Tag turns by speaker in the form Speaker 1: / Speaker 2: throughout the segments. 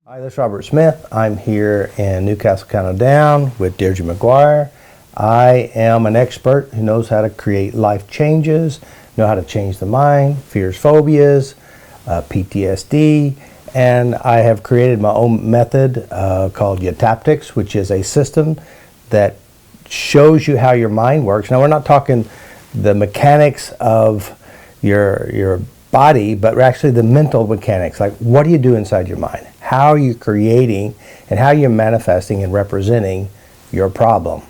Speaker 1: Hi, this is Robert Smith. I'm here in Newcastle County Down with Dierdre Maguire. I am an expert who knows how to create life changes, know how to change the mind, fears, phobias, PTSD, and I have created my own method called eutaptics, which is a system that shows you how your mind works. Now, we're not talking the mechanics of your body, but actually the mental mechanics. Like, what do you do inside your mind? How are you creating and how you're manifesting and representing your problem?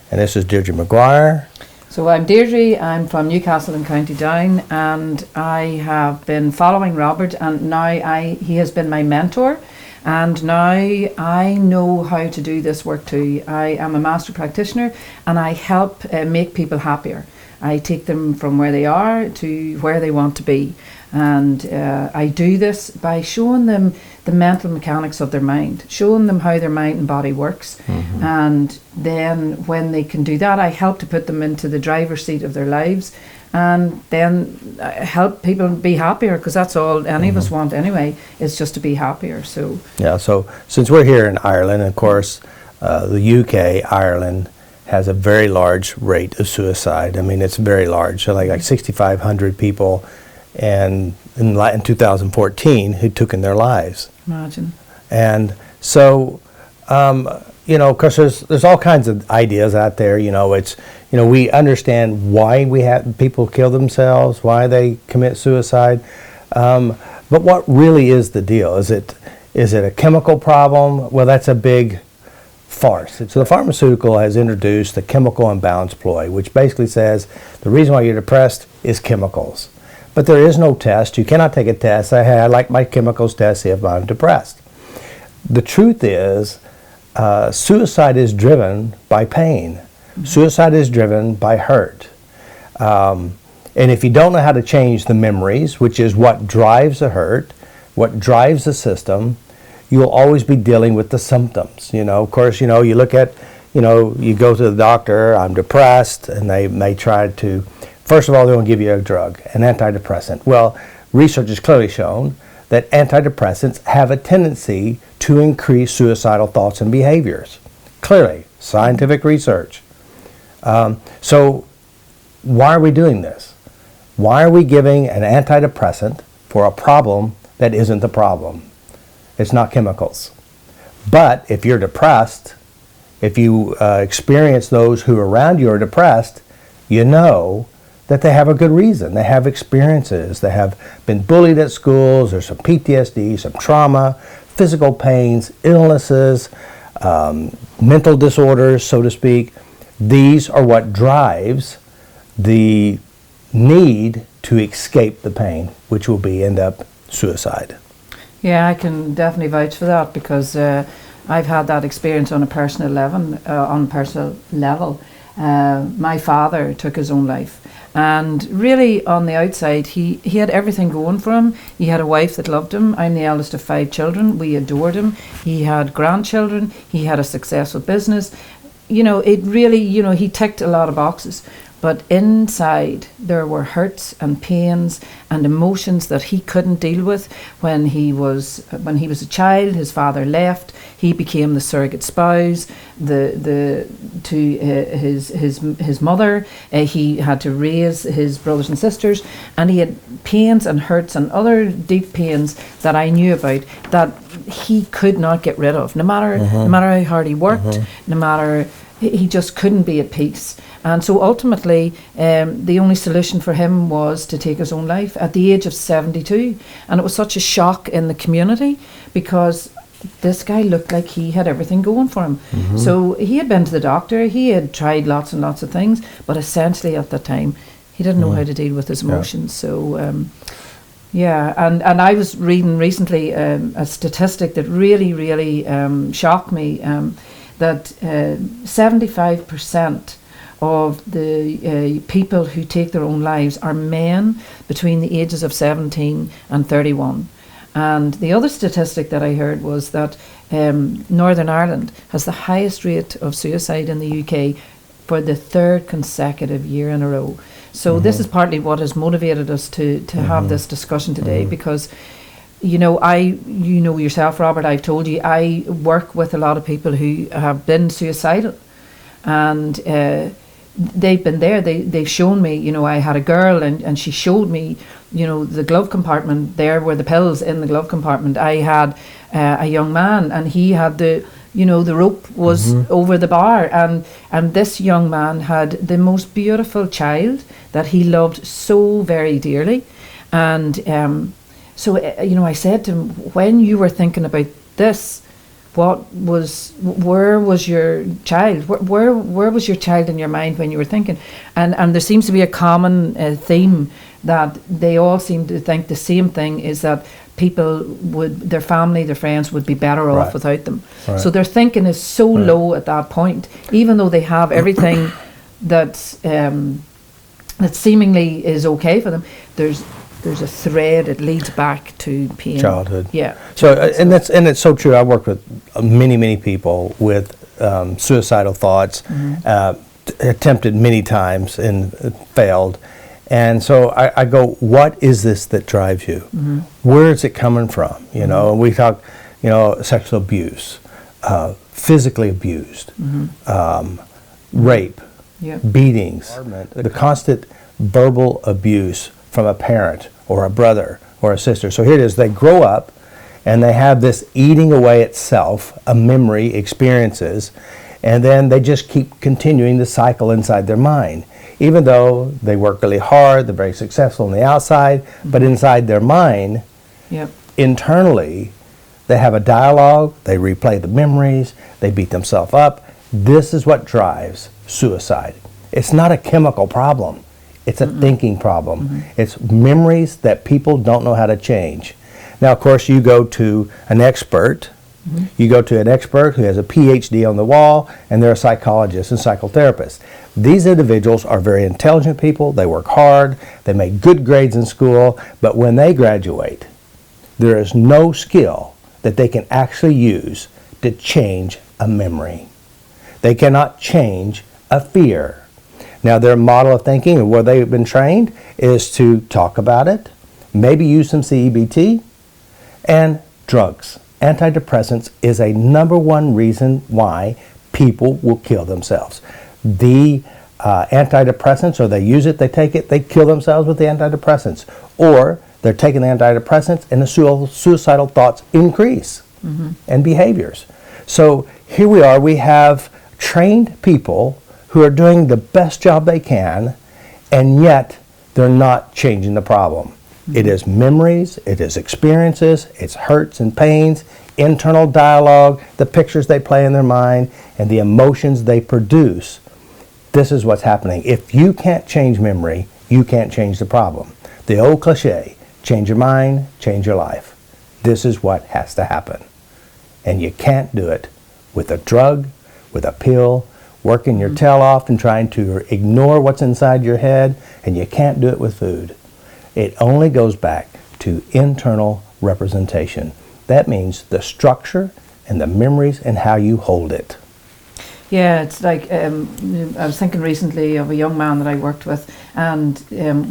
Speaker 1: And this is Dierdre Maguire.
Speaker 2: So I'm Deirdre, I'm from Newcastle and County Down, and I have been following Robert, and now he has been my mentor, and now I know how to do this work too. I am a master practitioner and I help make people happier. I take them from where they are to where they want to be, and I do this by showing them the mental mechanics of their mind, showing them how their mind and body works. And then when they can do that, I help to put them into the driver's seat of their lives, and then help people be happier, because that's all any of us want anyway, is just to be happier. So
Speaker 1: yeah, so since we're here in Ireland, of course, the UK, Ireland, has a very large rate of suicide. I mean, it's very large. So like 6,500 people in 2014 who took in their lives.
Speaker 2: Imagine.
Speaker 1: And so, you know, of course, there's all kinds of ideas out there. You know, we understand why we have people kill themselves, why they commit suicide. But what really is the deal? Is it a chemical problem? Well, that's a big farce. So the pharmaceutical has introduced the chemical imbalance ploy, which basically says the reason why you're depressed is chemicals. But there is no test. You cannot take a test. Say, hey, I like my chemicals test, see if I'm depressed. The truth is, suicide is driven by pain. Suicide is driven by hurt. And if you don't know how to change the memories, which is what drives the hurt, what drives the system, you'll always be dealing with the symptoms. You know, of course, you know, you look at, you know, you go to the doctor, I'm depressed, and they may try to, first of all, they won't give you a drug, an antidepressant. Well, research has clearly shown that antidepressants have a tendency to increase suicidal thoughts and behaviors. Clearly, scientific research. So why are we doing this? Why are we giving an antidepressant for a problem that isn't the problem? It's not chemicals. But if you're depressed, if you experience those who around you are depressed, you know that they have a good reason. They have experiences. They have been bullied at schools. There's some PTSD, some trauma, physical pains, illnesses, mental disorders, so to speak. These are what drives the need to escape the pain, which will end up suicide.
Speaker 2: yeah, I can definitely vouch for that, because I've had that experience on a personal level. My father took his own life. And really, on the outside, he had everything going for him. He had a wife that loved him. I'm the eldest of 5 children. We adored him. He had grandchildren. He had a successful business. You know, it really, you know, he ticked a lot of boxes. But inside, there were hurts and pains and emotions that he couldn't deal with. When he was a child, his father left. He became the surrogate spouse. To his mother, he had to raise his brothers and sisters, and he had pains and hurts and other deep pains that I knew about that he could not get rid of. No matter how hard he worked, no matter, he just couldn't be at peace. And so ultimately, the only solution for him was to take his own life at the age of 72. And it was such a shock in the community, because this guy looked like he had everything going for him. So he had been to the doctor, he had tried lots and lots of things, but essentially at that time, he didn't know how to deal with his emotions. So, and I was reading recently a statistic that really, really shocked me, that 75% of the people who take their own lives are men between the ages of 17 and 31. And the other statistic that I heard was that Northern Ireland has the highest rate of suicide in the UK for the 3rd consecutive year in a row. So this is partly what has motivated us to have this discussion today, because you know, you know yourself, Robert, I've told you, I work with a lot of people who have been suicidal, and they've been there. They've shown me, you know, I had a girl and she showed me, you know, the glove compartment, there were the pills in the glove compartment. I had a young man, and he had the, you know, the rope was over the bar, and this young man had the most beautiful child that he loved so very dearly. And so, you know, I said to him, when you were thinking about this, where was your child? Where was your child in your mind when you were thinking? And there seems to be a common theme that they all seem to think the same thing, is that people their family, their friends would be better off without them. Right. So their thinking is so low at that point, even though they have everything that seemingly is okay for them. There's a thread, it leads back to pain. Childhood. Yeah.
Speaker 1: So and it's so true. I work with many people with suicidal thoughts, attempted many times and failed. And so I go, what is this that drives you? Where is it coming from? You know, and we talk, you know, sexual abuse, physically abused, rape, beatings, the constant verbal abuse from a parent or a brother or a sister. So here it is, they grow up and they have this eating away itself, a memory, experiences, and then they just keep continuing the cycle inside their mind. Even though they work really hard, they're very successful on the outside, but inside their mind, internally, they have a dialogue, they replay the memories, they beat themselves up. This is what drives suicide. It's not a chemical problem. It's a thinking problem. It's memories that people don't know how to change. Now, of course, you go to an expert. You go to an expert who has a PhD on the wall, and they're a psychologist and psychotherapist. These individuals are very intelligent people. They work hard. They make good grades in school. But when they graduate, there is no skill that they can actually use to change a memory. They cannot change a fear. Now, their model of thinking and where they've been trained is to talk about it, maybe use some CBT, and drugs. Antidepressants is a #1 reason why people will kill themselves. The antidepressants, or they use it, they take it, they kill themselves with the antidepressants. Or they're taking the antidepressants and the suicidal thoughts increase and behaviors. So here we are, we have trained people who are doing the best job they can, and yet they're not changing the problem. It is memories, it is experiences, it's hurts and pains, internal dialogue, the pictures they play in their mind, and the emotions they produce. This is what's happening. If you can't change memory, you can't change the problem. The old cliche, change your mind, change your life. This is what has to happen. And you can't do it with a drug, with a pill, working your tail off and trying to ignore what's inside your head, and you can't do it with food. It only goes back to internal representation. That means the structure and the memories and how you hold it.
Speaker 2: Yeah, it's like I was thinking recently of a young man that I worked with, and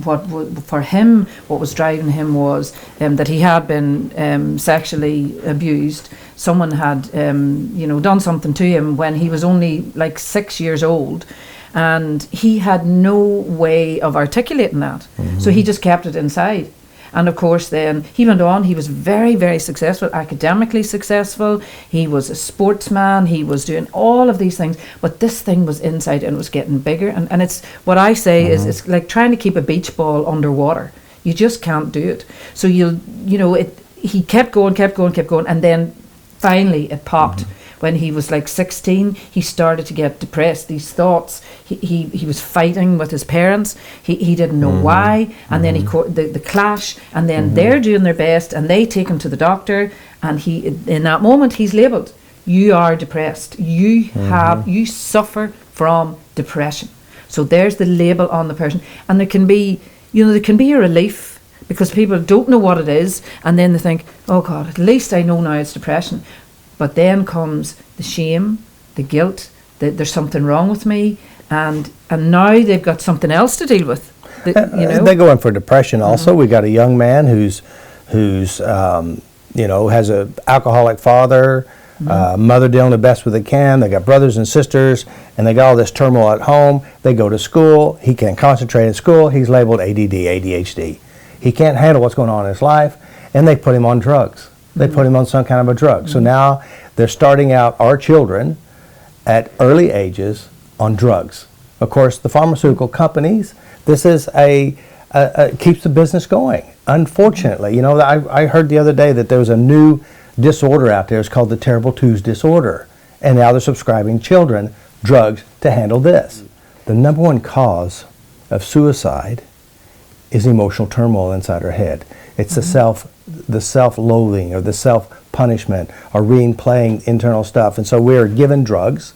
Speaker 2: what was driving him was that he had been sexually abused. Someone had done something to him when he was only like 6 years old, and he had no way of articulating that. So he just kept it inside. And of course then he went on, he was very, very successful, academically successful, he was a sportsman, he was doing all of these things, but this thing was inside and it was getting bigger. And it's, what I say is, it's like trying to keep a beach ball underwater. You just can't do it. So he kept going, and then finally it popped. When he was like 16, he started to get depressed. These thoughts, he was fighting with his parents. He didn't know why. And then the clash, and then they're doing their best, and they take him to the doctor. And in that moment, he's labelled, you are depressed. You suffer from depression. So there's the label on the person. And there can be a relief, because people don't know what it is, and then they think, oh God, at least I know now it's depression. But then comes the shame, the guilt, that there's something wrong with me, and now they've got something else to deal with.
Speaker 1: They go in for depression also. We got a young man who's who's, has an alcoholic father, mother dealing the best with they can. They got brothers and sisters, and they got all this turmoil at home. They go to school. He can't concentrate in school. He's labeled ADD, ADHD. He can't handle what's going on in his life, and they put him on drugs. They put him on some kind of a drug. So now they're starting out our children at early ages on drugs. Of course, the pharmaceutical companies, this is keeps the business going. Unfortunately, I heard the other day that there was a new disorder out there. It's called the terrible twos disorder. And now they're subscribing children drugs to handle this. The number one cause of suicide is emotional turmoil inside our head. It's the self-loathing or the self-punishment or replaying internal stuff. And so we're given drugs.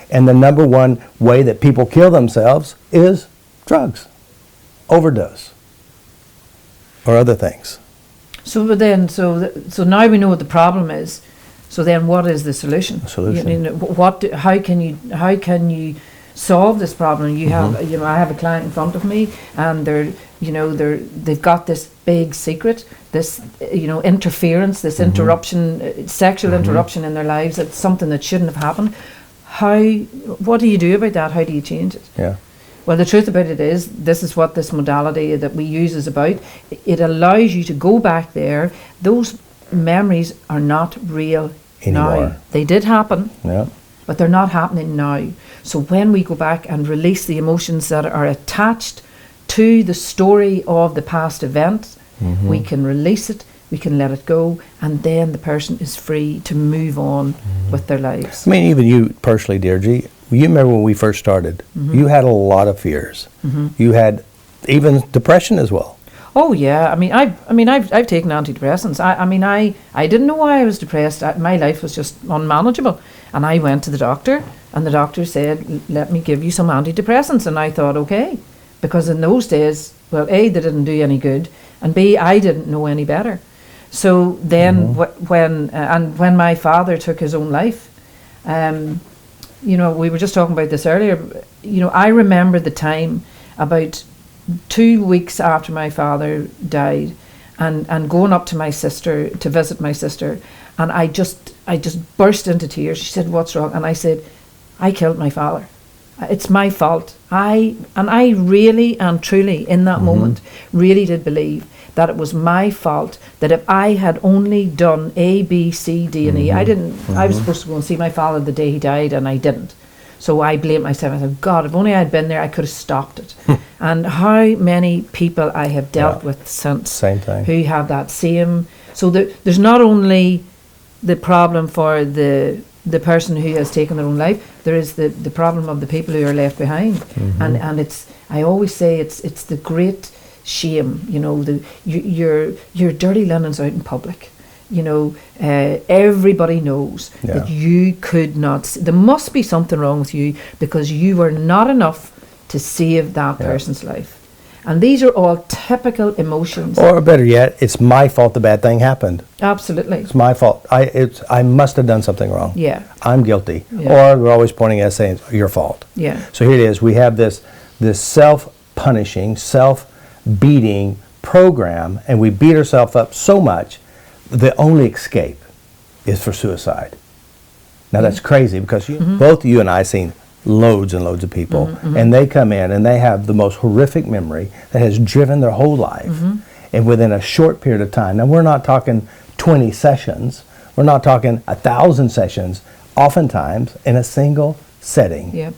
Speaker 1: And the number one way that people kill themselves is drugs, overdose, or other things.
Speaker 2: So now we know what the problem is. So then, what is the solution?
Speaker 1: The solution.
Speaker 2: How can you solve this problem? You have, I have a client in front of me, and they've got this big secret, this, interference, this interruption, sexual interruption in their lives. It's something that shouldn't have happened. What do you do about that? How do you change it?
Speaker 1: Yeah.
Speaker 2: Well, the truth about it is, this is what this modality that we use is about. It allows you to go back there. Those memories are not real
Speaker 1: Anymore.
Speaker 2: now. They did happen,
Speaker 1: Yeah.
Speaker 2: but they're not happening now. So when we go back and release the emotions that are attached to the story of the past event, we can release it, we can let it go, and then the person is free to move on with their lives.
Speaker 1: I mean, even you personally, Dierdre, you remember when we first started, you had a lot of fears. You had even depression as well.
Speaker 2: Oh yeah, I've taken antidepressants. I didn't know why I was depressed. My life was just unmanageable, and I went to the doctor, and the doctor said, "Let me give you some antidepressants." And I thought, okay, because in those days, well, A, they didn't do any good, and B, I didn't know any better. So then, when my father took his own life, we were just talking about this earlier. I remember the time about 2 weeks after my father died, and going up to my sister to visit my sister, and I just burst into tears. She said, "What's wrong?" And I said, "I killed my father. It's my fault." I really and truly in that moment really did believe that it was my fault, that if I had only done A, B, C, D, and E, I was supposed to go and see my father the day he died, and I didn't. So I blamed myself. I said, God, if only I had been there, I could have stopped it. And how many people I have dealt with since
Speaker 1: Same thing.
Speaker 2: who have that same. So there's not only the problem for the person who has taken their own life, there is the problem of the people who are left behind. And it's, I always say, it's the great shame, your dirty linens out in public. Everybody knows that you could not. There must be something wrong with you because you were not enough to save that person's life. And these are all typical emotions.
Speaker 1: Or better yet, it's my fault the bad thing happened.
Speaker 2: Absolutely.
Speaker 1: It's my fault. I must have done something wrong.
Speaker 2: Yeah.
Speaker 1: I'm guilty.
Speaker 2: Yeah.
Speaker 1: Or we're always pointing at saying it's your fault.
Speaker 2: Yeah.
Speaker 1: So here it is. We have this self-punishing, self-beating program, and we beat ourselves up so much. The only escape is for suicide. Now that's crazy because both you and I seen loads and loads of people, and they come in and they have the most horrific memory that has driven their whole life, and within a short period of time. Now we're not talking 20 sessions, we're not talking 1,000 sessions. Oftentimes in a single setting,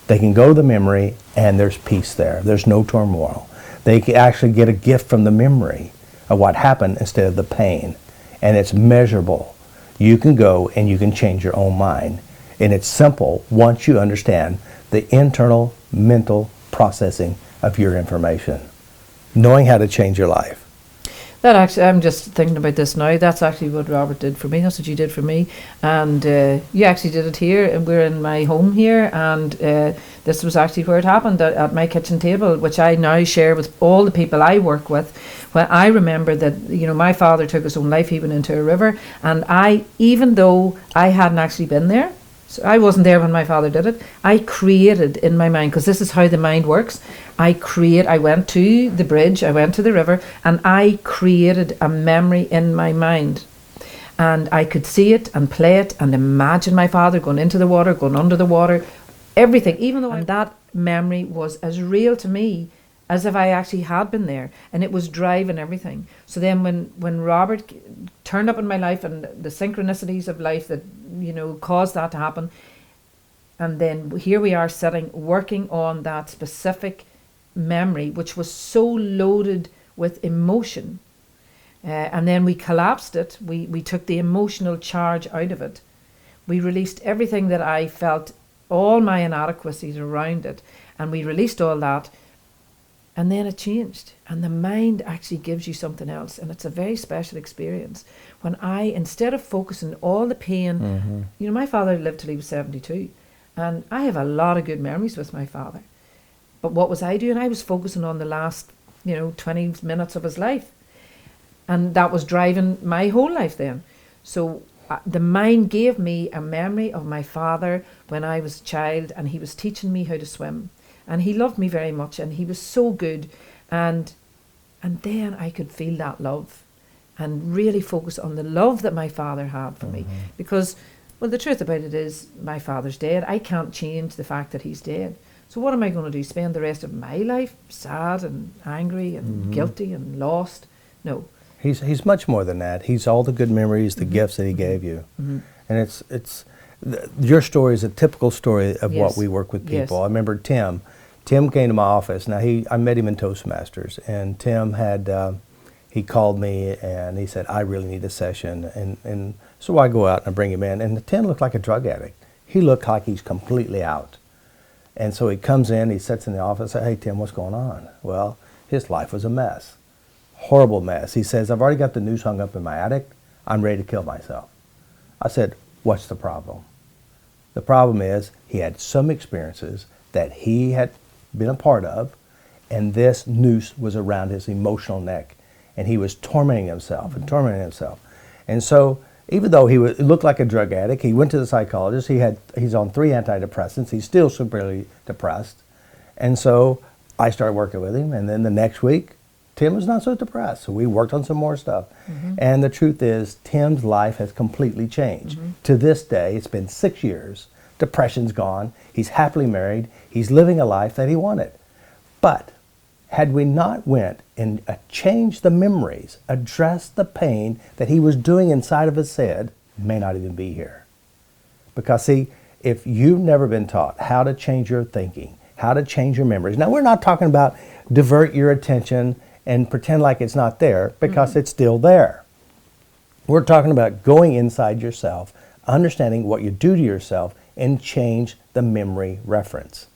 Speaker 1: they can go to the memory and there's peace there. There's no turmoil. They can actually get a gift from the memory of what happened instead of the pain. And it's measurable. You can go and you can change your own mind. And it's simple once you understand the internal mental processing of your information. Knowing how to change your life.
Speaker 2: That actually, I'm just thinking about this now. That's actually what Robert did for me. That's what you did for me. And you actually did it here. And we're in my home here. And this was actually where it happened, at my kitchen table, which I now share with all the people I work with. Well, I remember that, my father took his own life. He went into a river. And even though I hadn't actually been there, So I wasn't there when my father did it. I created in my mind, because this is how the mind works. I went to the bridge, I went to the river, and I created a memory in my mind. And I could see it and play it and imagine my father going into the water, going under the water, everything, even though that memory was as real to me as if I actually had been there, and it was driving everything. So then when Robert turned up in my life, and the synchronicities of life that, you know, caused that to happen, and then here we are sitting, working on that specific memory, which was so loaded with emotion, and then we collapsed it, we took the emotional charge out of it. We released everything that I felt, all my inadequacies around it, and we released all that. And then it changed, and the mind actually gives you something else, and it's a very special experience. When instead of focusing all the pain, you know, my father lived till he was 72, and I have a lot of good memories with my father. But what was I doing? I was focusing on the last, 20 minutes of his life, and that was driving my whole life then. So the mind gave me a memory of my father when I was a child, and he was teaching me how to swim. And he loved me very much, and he was so good. And then I could feel that love and really focus on the love that my father had for me. Because, well, the truth about it is my father's dead. I can't change the fact that he's dead. So what am I going to do? Spend the rest of my life sad and angry and guilty and lost? No.
Speaker 1: He's much more than that. He's all the good memories, the gifts that he gave you. And your story is a typical story of what we work with people. I remember Tim came to my office. Now I met him in Toastmasters, and Tim he called me and he said, I really need a session. And so I go out and I bring him in, and Tim looked like a drug addict. He looked like he's completely out. And so he comes in, he sits in the office, I say, hey Tim, what's going on? Well, his life was a mess, horrible mess. He says, I've already got the noose hung up in my attic, I'm ready to kill myself. I said, what's the problem? The problem is he had some experiences that he had been a part of, and this noose was around his emotional neck, and he was tormenting himself and tormenting himself. And so even though he looked like a drug addict, he went to the psychologist, he's on 3 antidepressants, he's still severely depressed. And so I started working with him, and then the next week, Tim was not so depressed, so we worked on some more stuff. And the truth is, Tim's life has completely changed. To this day, it's been 6 years, depression's gone, he's happily married, he's living a life that he wanted. But had we not went and changed the memories, addressed the pain that he was doing inside of his head, he may not even be here. Because see, if you've never been taught how to change your thinking, how to change your memories, now we're not talking about divert your attention and pretend like it's not there, because it's still there. We're talking about going inside yourself, understanding what you do to yourself, and change the memory reference.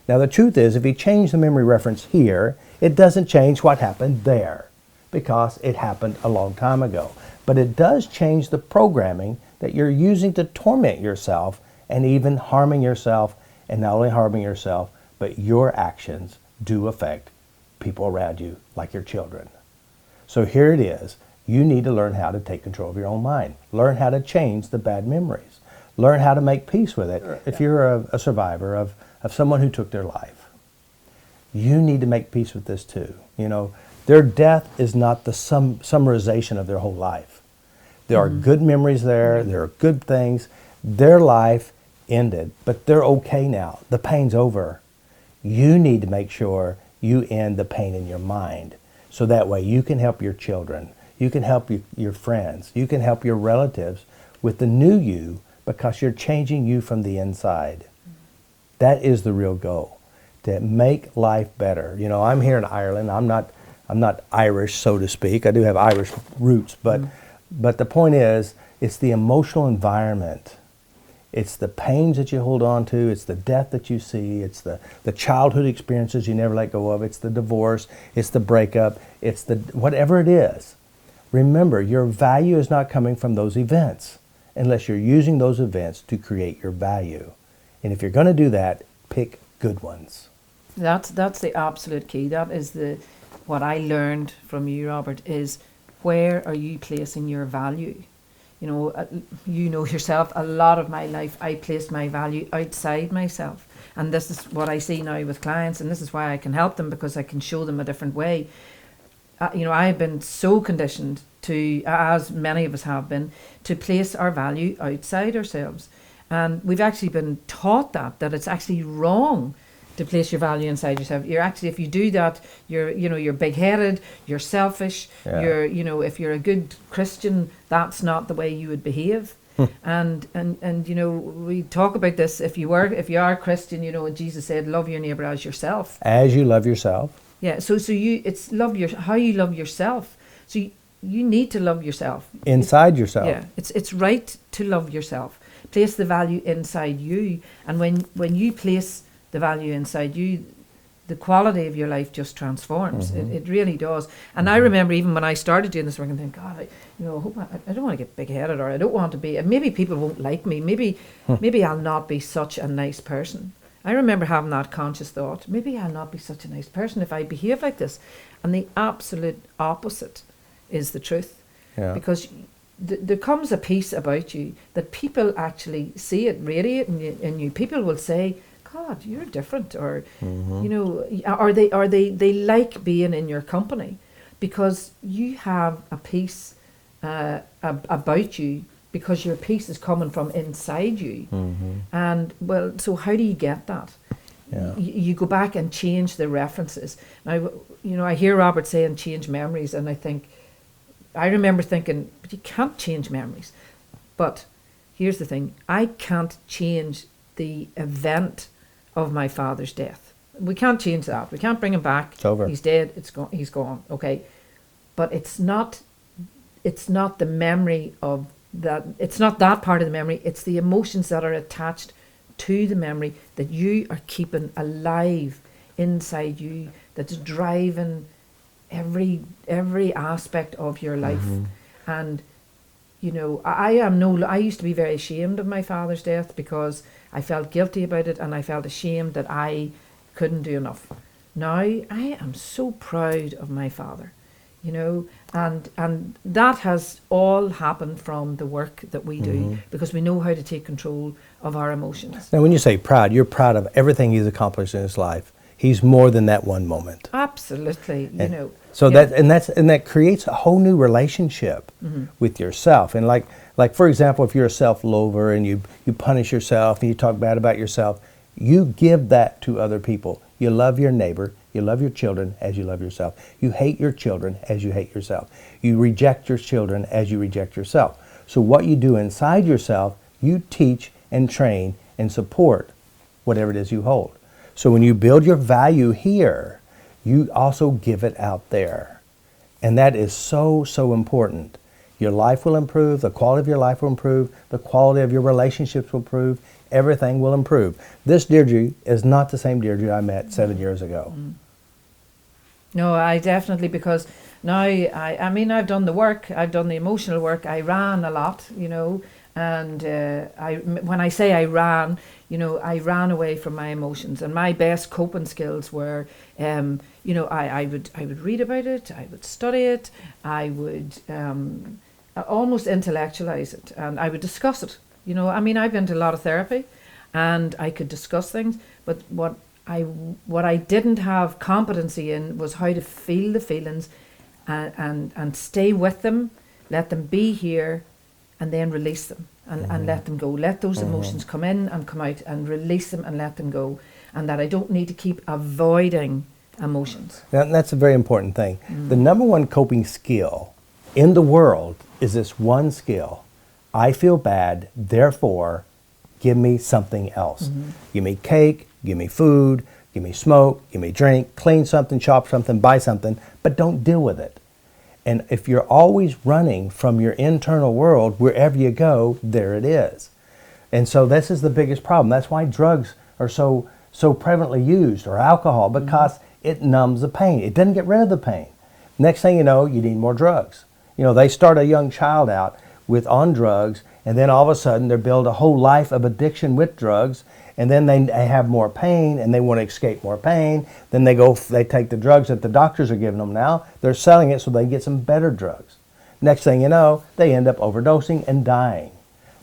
Speaker 1: Now the truth is, if you change the memory reference here, it doesn't change what happened there, because it happened a long time ago. But it does change the programming that you're using to torment yourself, and even harming yourself, and not only harming yourself, but your actions do affect people around you, like your children. So here it is. You need to learn how to take control of your own mind. Learn how to change the bad memories. Learn how to make peace with it. If you're a survivor of someone who took their life, you need to make peace with this too. Their death is not the summarization of their whole life. There are good memories there. There are good things. Their life ended, but they're okay now. The pain's over. You need to make sure you end the pain in your mind, so that way you can help your children, you can help your friends, you can help your relatives with the new you, because you're changing you from the inside. That is the real goal, to make life better. I'm here in Ireland. I'm not Irish, so to speak. I do have Irish roots, but the point is, it's the emotional environment. It's the pains that you hold on to, it's the death that you see, it's the childhood experiences you never let go of, it's the divorce, it's the breakup, it's the whatever it is. Remember, your value is not coming from those events, unless you're using those events to create your value. And if you're going to do that, pick good ones.
Speaker 2: That's the absolute key. That is what I learned from you, Robert, is where are you placing your value? you know yourself, a lot of my life I placed my value outside myself. And this is what I see now with clients, and this is why I can help them, because I can show them a different way. I've been so conditioned to, as many of us have been, to place our value outside ourselves. And we've actually been taught that it's actually wrong to place your value inside yourself. You're actually, if you do that, you're big-headed, you're selfish,
Speaker 1: Yeah.
Speaker 2: if you're a good Christian, that's not the way you would behave. And we talk about this. If you are Christian, and Jesus said, love your neighbor as yourself.
Speaker 1: As you love yourself.
Speaker 2: Yeah. So it's how you love yourself. So you need to love yourself.
Speaker 1: Inside yourself.
Speaker 2: Yeah. It's right to love yourself. Place the value inside you, and when you place the value inside you, the quality of your life just transforms. It really does. And I remember even when I started doing this work and thinking, God, I don't want to get big-headed, or I don't want to be, and maybe people won't like me. Maybe I'll not be such a nice person. I remember having that conscious thought, maybe I'll not be such a nice person if I behave like this. And the absolute opposite is the truth.
Speaker 1: Yeah.
Speaker 2: Because there comes a piece about you that people actually see it radiate in you. People will say, God, you're different, or or they like being in your company, because you have a piece about you, because your piece is coming from inside you. And so how do you get that?
Speaker 1: Yeah.
Speaker 2: You go back and change the references. Now, I hear Robert saying change memories, and I remember thinking, but you can't change memories. But here's the thing, I can't change the event of my father's death. We can't change that. We can't bring him back.
Speaker 1: It's over.
Speaker 2: He's dead. He's gone. Okay. But it's not the memory of that. It's not that part of the memory. It's the emotions that are attached to the memory that you are keeping alive inside you, that's driving every aspect of your life. And I used to be very ashamed of my father's death, because I felt guilty about it, and I felt ashamed that I couldn't do enough. Now I am so proud of my father, and that has all happened from the work that we do, because we know how to take control of our emotions.
Speaker 1: Now, when you say proud, you're proud of everything he's accomplished in his life. He's more than that one moment.
Speaker 2: Absolutely,
Speaker 1: So
Speaker 2: yeah.
Speaker 1: that creates a whole new relationship with yourself. And like for example, if you're a self-loather and you punish yourself and you talk bad about yourself, you give that to other people. You love your neighbor, you love your children as you love yourself. You hate your children as you hate yourself. You reject your children as you reject yourself. So what you do inside yourself, you teach and train and support whatever it is you hold. So when you build your value here, you also give it out there. And that is so, so important. Your life will improve, the quality of your life will improve, the quality of your relationships will improve, everything will improve. This Dierdre is not the same Dierdre I met 7 years ago.
Speaker 2: No, I definitely, because now I've done the work, I've done the emotional work, I ran a lot, and when I say I ran, I ran away from my emotions, and my best coping skills were, I would read about it, I would study it, I would almost intellectualize it, and I would discuss it. I've been to a lot of therapy, and I could discuss things, but what I didn't have competency in was how to feel the feelings, and stay with them, let them be here, and then release them and let them go. Let those emotions come in and come out, and release them and let them go. And that I don't need to keep avoiding emotions.
Speaker 1: That's a very important thing. The number one coping skill in the world is this one skill. I feel bad, therefore, give me something else. Give me cake, give me food, give me smoke, give me drink, clean something, chop something, buy something, but don't deal with it. And if you're always running from your internal world, wherever you go, there it is. And so this is the biggest problem. That's why drugs are so prevalently used, or alcohol, because it numbs the pain. It doesn't get rid of the pain. Next thing you know, you need more drugs. They start a young child out on drugs, and then all of a sudden they build a whole life of addiction with drugs, and then they have more pain, and they want to escape more pain. Then they take the drugs that the doctors are giving them now. They're selling it so they get some better drugs. Next thing you know, they end up overdosing and dying.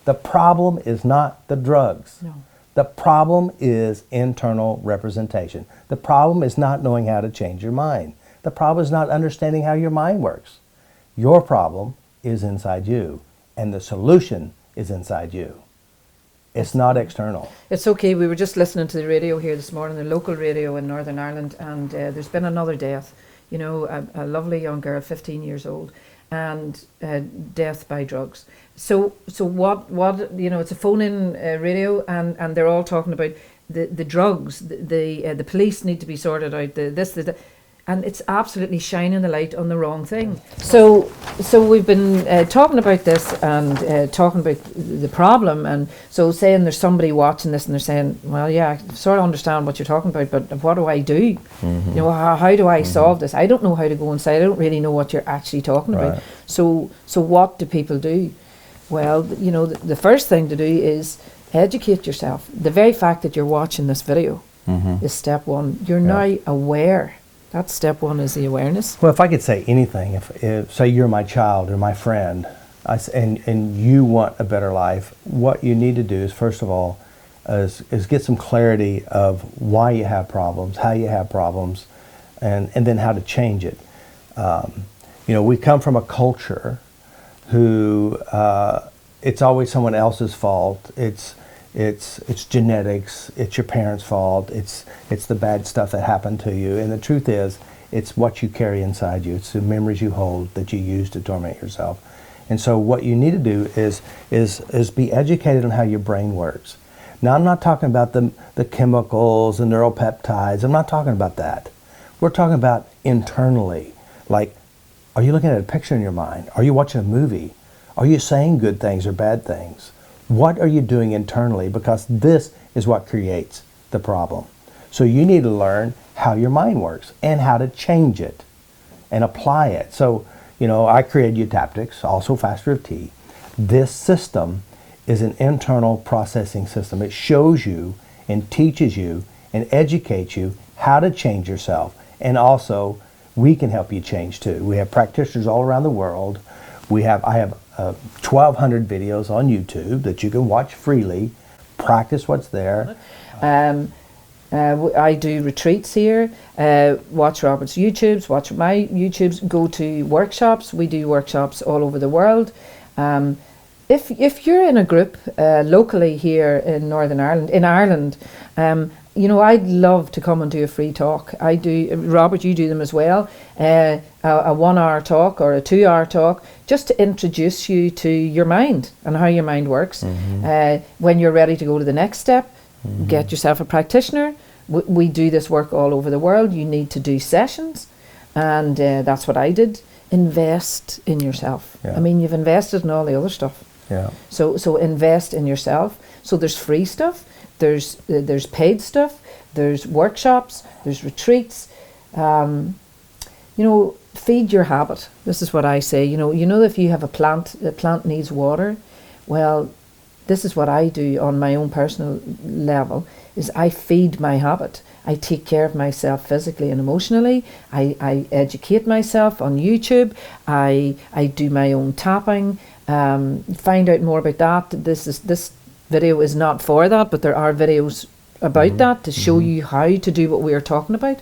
Speaker 1: The problem is not the drugs.
Speaker 2: No.
Speaker 1: The problem is internal representation. The problem is not knowing how to change your mind. The problem is not understanding how your mind works. Your problem is inside you, and the solution is inside you. It's not external.
Speaker 2: It's okay. We were just listening to the radio here this morning, the local radio in Northern Ireland, and there's been another death. You know, a lovely young girl, 15 years old, and death by drugs. So what you know, it's a phone-in radio, and they're all talking about the drugs. The police need to be sorted out. And it's absolutely shining the light on the wrong thing. So we've been talking about this and talking about the problem, and so saying there's somebody watching this and they're saying, well, yeah, I sort of understand what you're talking about, but what do I do? You know, how do I solve this? I don't know how to go inside. I don't really know what you're actually talking about. So what do people do? Well, you know, the first thing to do is educate yourself. The very fact that you're watching this video is step one. You're now aware. That's step one, is the awareness.
Speaker 1: Well, if I could say anything, if say you're my child or my friend, and you want a better life, what you need to do is, first of all, is get some clarity of why you have problems, how you have problems, and then how to change it. You know, we come from a culture who it's always someone else's fault. It's genetics, it's your parents' fault, it's the bad stuff that happened to you. And the truth is, it's what you carry inside you. It's the memories you hold that you use to torment yourself. And so what you need to do is be educated on how your brain works. Now, I'm not talking about the chemicals, the neuropeptides. I'm not talking about that. We're talking about internally. Like, are you looking at a picture in your mind? Are you watching a movie? Are you saying good things or bad things? What are you doing internally? Because this is what creates the problem. So you need to learn how your mind works and how to change it and apply it. So, you know, I created eutaptics, also FasterEFT. This system is an internal processing system. It shows you and teaches you and educates you how to change yourself. And also, we can help you change too. We have practitioners all around the world. I have 1,200 videos on YouTube that you can watch freely, practice what's there.
Speaker 2: I do retreats here, watch Robert's YouTubes, watch my YouTubes, go to workshops. We do workshops all over the world. If you're in a group locally here in Northern Ireland, you know, I'd love to come and do a free talk. I do, Robert, you do them as well. A 1 hour talk or a 2 hour talk, just to introduce you to your mind and how your mind works. When you're ready to go to the next step, get yourself a practitioner. We do this work all over the world. You need to do sessions, and that's what I did. Invest in yourself. I mean, you've invested in all the other stuff. So invest in yourself. So there's free stuff. There's paid stuff, there's workshops, there's retreats. You know, feed your habit. This is what I say. You know, if you have a plant, the plant needs water. Well, this is what I do on my own personal level, is I feed my habit. I take care of myself physically and emotionally. I educate myself on YouTube. I do my own tapping. Find out more about that. This video is not for that, but there are videos about that to show you how to do what we are talking about.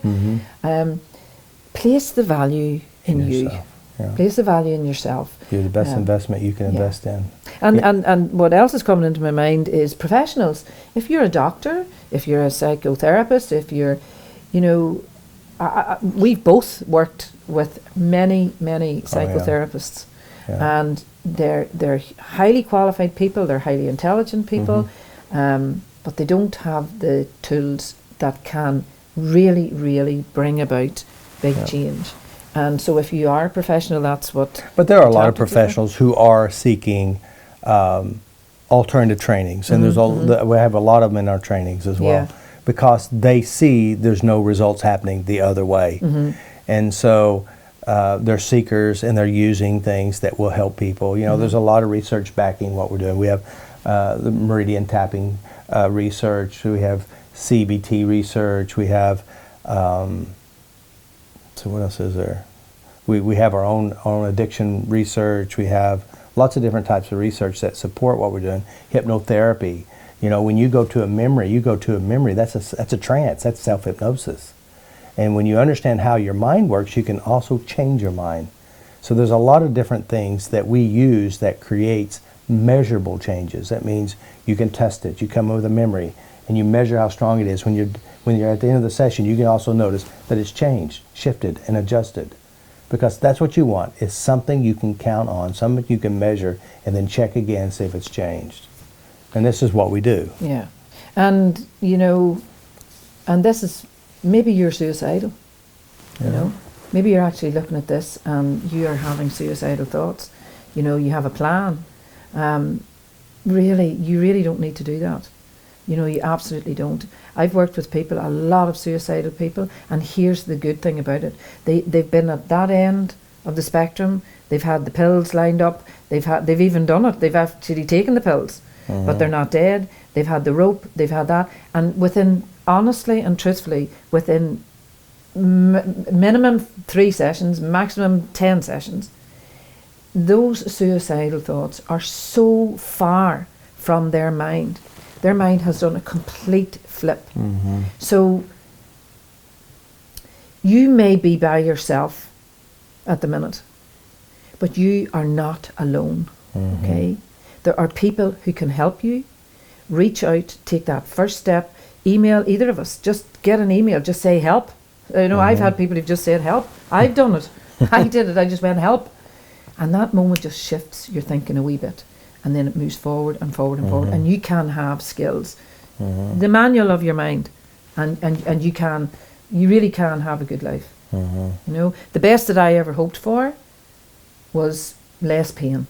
Speaker 2: Place the value in you. Place the value in yourself.
Speaker 1: You're the best investment you can invest in.
Speaker 2: And what else is coming into my mind is professionals. If you're a doctor, if you're a psychotherapist, if you're, you know, we've both worked with many psychotherapists, and they're highly qualified people, they're highly intelligent people, but they don't have the tools that can really bring about big change. And so if you are a professional, that's what...
Speaker 1: But there are a lot of professionals who are seeking alternative trainings, and we have a lot of them in our trainings as well, because they see there's no results happening the other way. And so they're seekers, and they're using things that will help people. You know, there's a lot of research backing what we're doing. We have the meridian tapping research, we have CBT research, we have... so what else is there? We have our own addiction research. We have lots of different types of research that support what we're doing. Hypnotherapy. You know, when you go to a memory, that's a trance, that's self-hypnosis. And when you understand how your mind works, you can also change your mind. So there's a lot of different things that we use that creates measurable changes. That means you can test it. You come up with a memory and you measure how strong it is. When you're at the end of the session, you can also notice that it's changed, shifted, and adjusted. Because that's what you want, is something you can count on, something you can measure, and then check again, see if it's changed. And this is what we do.
Speaker 2: Yeah. And, you know, and this is, maybe you're suicidal, you know. Maybe you're actually looking at this and you are having suicidal thoughts. You know, you have a plan. Really, you really don't need to do that. You know, you absolutely don't. I've worked with people, a lot of suicidal people, and here's the good thing about it. They've been at that end of the spectrum. They've had the pills lined up. They've even done it. They've actually taken the pills, but they're not dead. They've had the rope. They've had that. And within, honestly and truthfully, within minimum 3 sessions, maximum 10 sessions, those suicidal thoughts are so far from their mind. Their mind has done a complete flip. So you may be by yourself at the minute, but you are not alone, okay? There are people who can help you. Reach out, take that first step, email either of us, just get an email, just say help. You know, I've had people who've just said help. I've done it. I did it, I just went help. And that moment just shifts your thinking a wee bit. And then it moves forward and forward and forward. And you can have skills. The manual of your mind. And you really can have a good life. You know, the best that I ever hoped for was less pain.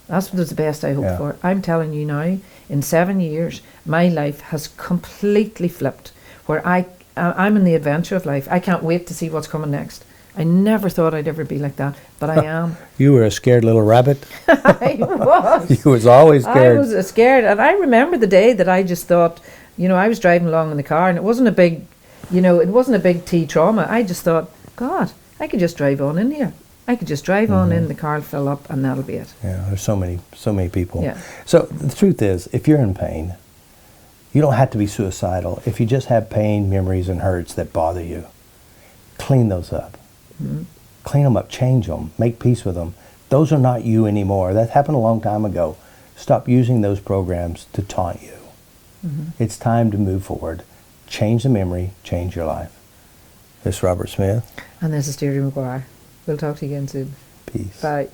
Speaker 2: That's what was the best I hoped for. I'm telling you now, in 7 years, my life has completely flipped. Where I'm in the adventure of life. I can't wait to see what's coming next. I never thought I'd ever be like that, but I am.
Speaker 1: You were a scared little rabbit.
Speaker 2: I was.
Speaker 1: You was always scared.
Speaker 2: I was scared, and I remember the day that I just thought, you know, I was driving along in the car, and it wasn't a big, you know, it wasn't a big T trauma. I just thought, God, I could just drive on in here. I could just drive on in, the car will fill up, and that'll be it.
Speaker 1: Yeah, there's so many people.
Speaker 2: Yeah.
Speaker 1: So the truth is, if you're in pain, you don't have to be suicidal. If you just have pain, memories, and hurts that bother you, clean those up. Clean them up, change them, make peace with them. Those are not you anymore. That happened a long time ago. Stop using those programs to taunt you. It's time to move forward. Change the memory, change your life. This is Robert Smith.
Speaker 2: And this is Dierdre Maguire. We'll talk to you again soon.
Speaker 1: Peace.
Speaker 2: Bye.